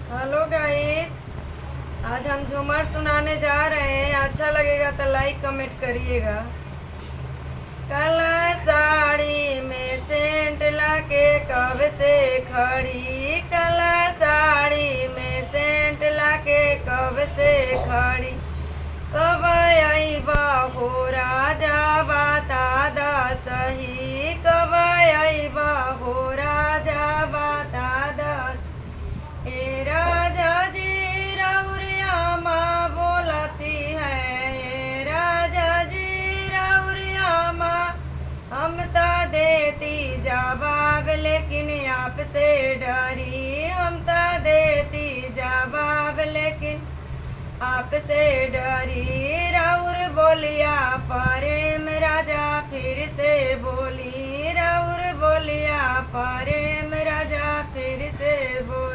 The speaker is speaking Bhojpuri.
Hello guys. आज हम झूमर सुनाने जा रहे हैं। अच्छा लगेगा तो लाइक कमेंट करिएगा। काला साड़ी में सेंट लाके कब से खड़ी, काला साड़ी में सेंट लाके कब से खड़ी। कब आईबा हो राजा बता दा सही, कब आईबा हो राजा बता दा। ए राजा जी रउरिया माँ बोलती है, ए राजा जी रउरिया माँ हम तो देती जवाब लेकिन आपसे डरी, हम तो देती जवाब लेकिन आपसे डरी। राउर बोलिया प्रेम राजा फिर से बोली, राउर बोलिया प्रेम राजा फिर से बोली।